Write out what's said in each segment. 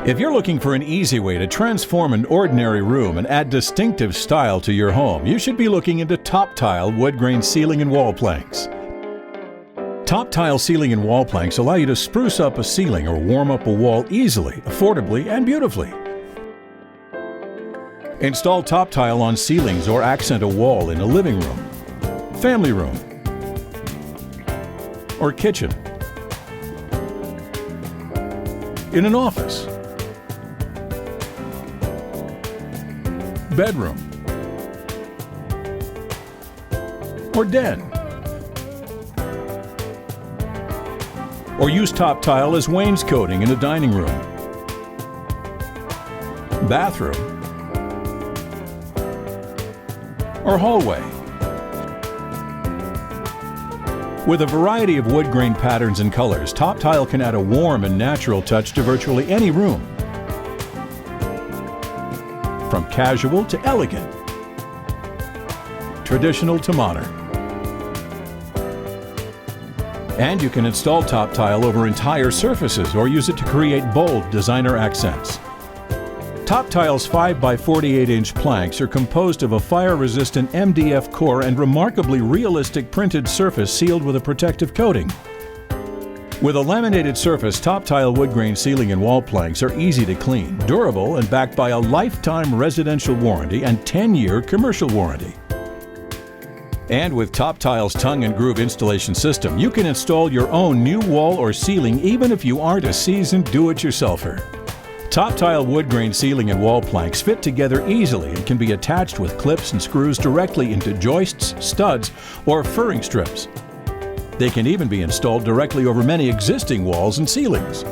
If you're looking for an easy way to transform an ordinary room and add distinctive style to your home, you should be looking into Top Tile wood grain ceiling and wall planks. Top Tile ceiling and wall planks allow you to spruce up a ceiling or warm up a wall easily, affordably, and beautifully. Install Top Tile on ceilings or accent a wall in a living room, family room, or kitchen, in an office, bedroom, or den. Or use Top Tile as wainscoting in a dining room, bathroom, or hallway. With a variety of wood grain patterns and colors, Top Tile can add a warm and natural touch to virtually any room. From casual to elegant, traditional to modern. And you can install Top Tile over entire surfaces or use it to create bold designer accents. Top Tile's 5x48-inch planks are composed of a fire-resistant MDF core and remarkably realistic printed surface sealed with a protective coating. With a laminated surface, Top Tile wood grain ceiling and wall planks are easy to clean, durable, and backed by a lifetime residential warranty and 10-year commercial warranty. And with Top Tile's tongue and groove installation system, you can install your own new wall or ceiling even if you aren't a seasoned do-it-yourselfer. Top Tile wood grain ceiling and wall planks fit together easily and can be attached with clips and screws directly into joists, studs, or furring strips. They can even be installed directly over many existing walls and ceilings.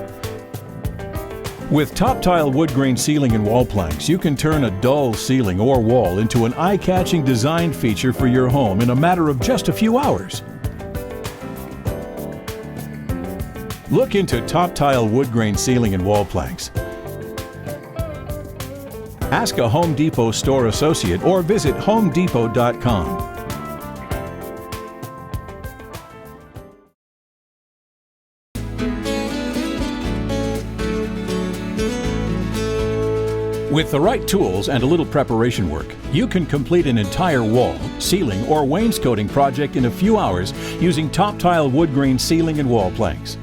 With Top Tile wood grain ceiling and wall planks, you can turn a dull ceiling or wall into an eye-catching design feature for your home in a matter of just a few hours. Look into Top Tile wood grain ceiling and wall planks. Ask a Home Depot store associate or visit homedepot.com. With the right tools and a little preparation work, you can complete an entire wall, ceiling, or wainscoting project in a few hours using Top Tile wood grain ceiling and wall planks.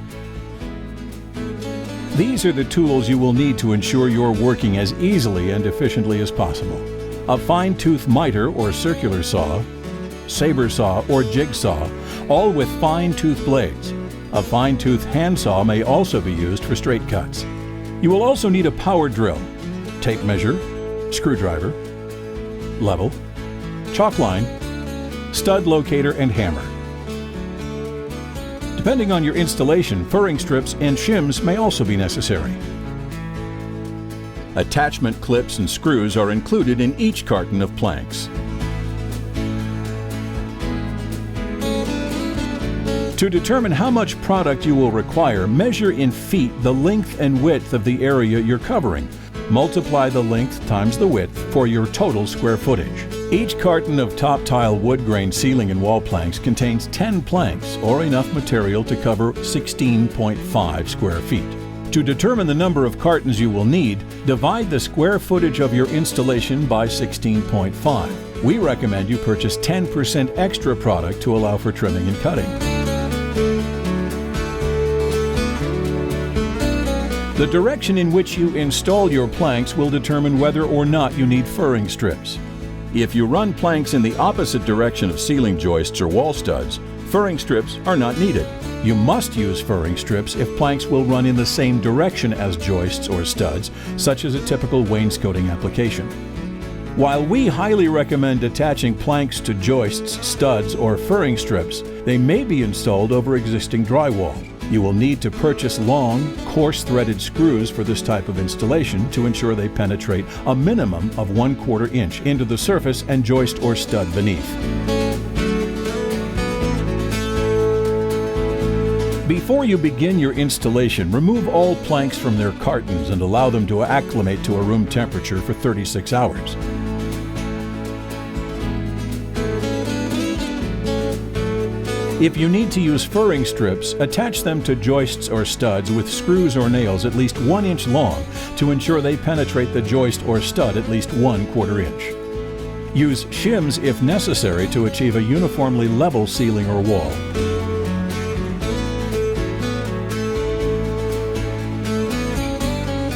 These are the tools you will need to ensure you're working as easily and efficiently as possible. A fine-tooth miter or circular saw, saber saw or jigsaw, all with fine-tooth blades. A fine-tooth handsaw may also be used for straight cuts. You will also need a power drill, tape measure, screwdriver, level, chalk line, stud locator, and hammer. Depending on your installation, furring strips and shims may also be necessary. Attachment clips and screws are included in each carton of planks. To determine how much product you will require, measure in feet the length and width of the area you're covering. Multiply the length times the width for your total square footage. Each carton of Top Tile wood grain ceiling and wall planks contains 10 planks or enough material to cover 16.5 square feet. To determine the number of cartons you will need, divide the square footage of your installation by 16.5. We recommend you purchase 10% extra product to allow for trimming and cutting. The direction in which you install your planks will determine whether or not you need furring strips. If you run planks in the opposite direction of ceiling joists or wall studs, furring strips are not needed. You must use furring strips if planks will run in the same direction as joists or studs, such as a typical wainscoting application. While we highly recommend attaching planks to joists, studs, or furring strips, they may be installed over existing drywall. You will need to purchase long, coarse-threaded screws for this type of installation to ensure they penetrate a minimum of 1/4 inch into the surface and joist or stud beneath. Before you begin your installation, remove all planks from their cartons and allow them to acclimate to a room temperature for 36 hours. If you need to use furring strips, attach them to joists or studs with screws or nails at least 1 inch long to ensure they penetrate the joist or stud at least 1/4 inch. Use shims if necessary to achieve a uniformly level ceiling or wall.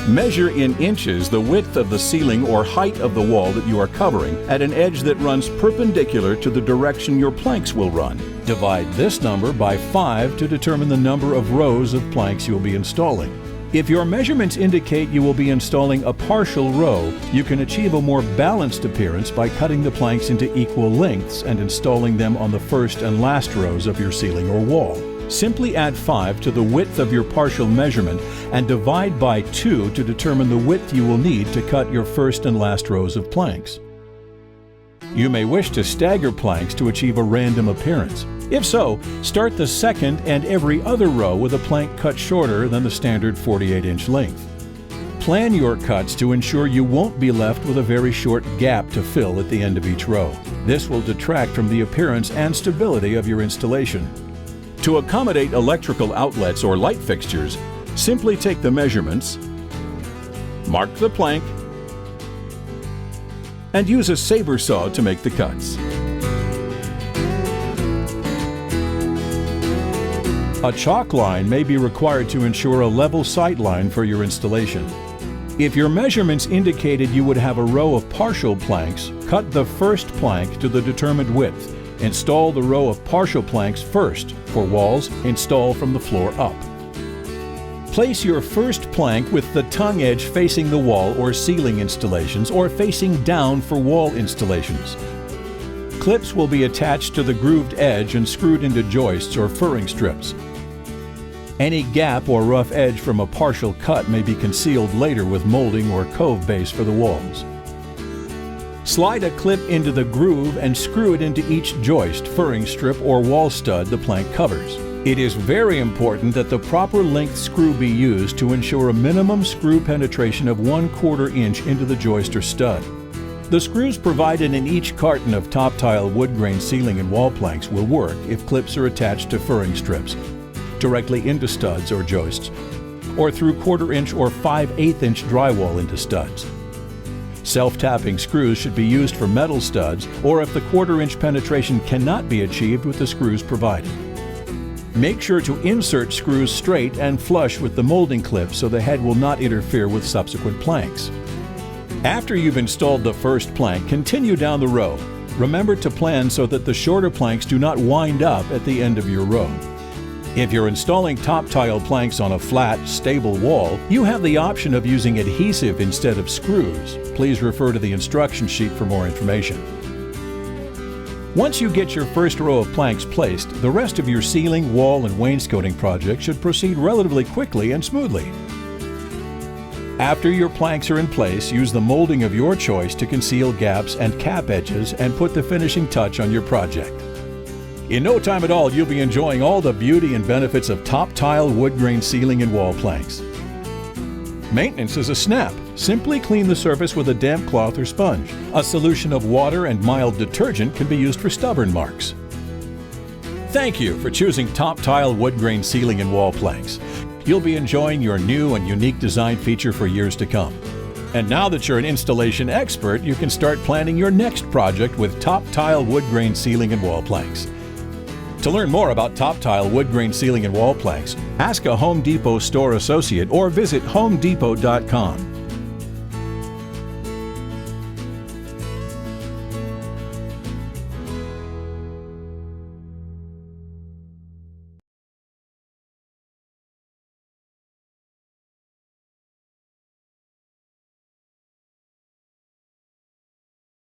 Measure in inches the width of the ceiling or height of the wall that you are covering at an edge that runs perpendicular to the direction your planks will run. Divide this number by 5 to determine the number of rows of planks you'll be installing. If your measurements indicate you will be installing a partial row, you can achieve a more balanced appearance by cutting the planks into equal lengths and installing them on the first and last rows of your ceiling or wall. Simply add 5 to the width of your partial measurement and divide by 2 to determine the width you will need to cut your first and last rows of planks. You may wish to stagger planks to achieve a random appearance. If so, start the second and every other row with a plank cut shorter than the standard 48-inch length. Plan your cuts to ensure you won't be left with a very short gap to fill at the end of each row. This will detract from the appearance and stability of your installation. To accommodate electrical outlets or light fixtures, simply take the measurements, mark the plank, and use a saber saw to make the cuts. A chalk line may be required to ensure a level sight line for your installation. If your measurements indicated you would have a row of partial planks, cut the first plank to the determined width. Install the row of partial planks first. For walls, install from the floor up. Place your first plank with the tongue edge facing the wall or ceiling installations, or facing down for wall installations. Clips will be attached to the grooved edge and screwed into joists or furring strips. Any gap or rough edge from a partial cut may be concealed later with molding or cove base for the walls. Slide a clip into the groove and screw it into each joist, furring strip, or wall stud the plank covers. It is very important that the proper length screw be used to ensure a minimum screw penetration of 1/4 inch into the joist or stud. The screws provided in each carton of top tile wood grain ceiling and wall planks will work if clips are attached to furring strips, directly into studs or joists, or through 1/4 inch or 5/8 inch drywall into studs. Self-tapping screws should be used for metal studs, or if the 1/4 inch penetration cannot be achieved with the screws provided. Make sure to insert screws straight and flush with the molding clip so the head will not interfere with subsequent planks. After you've installed the first plank, continue down the row. Remember to plan so that the shorter planks do not wind up at the end of your row. If you're installing top tile planks on a flat, stable wall, you have the option of using adhesive instead of screws. Please refer to the instruction sheet for more information. Once you get your first row of planks placed, the rest of your ceiling, wall, and wainscoting project should proceed relatively quickly and smoothly. After your planks are in place, use the molding of your choice to conceal gaps and cap edges and put the finishing touch on your project. In no time at all, you'll be enjoying all the beauty and benefits of top tile wood grain ceiling and wall planks. Maintenance is a snap. Simply clean the surface with a damp cloth or sponge. A solution of water and mild detergent can be used for stubborn marks. Thank you for choosing top tile wood grain ceiling and wall planks. You'll be enjoying your new and unique design feature for years to come. And now that you're an installation expert, you can start planning your next project with top tile wood grain ceiling and wall planks. To learn more about top tile wood grain ceiling and wall planks, ask a Home Depot store associate or visit homedepot.com.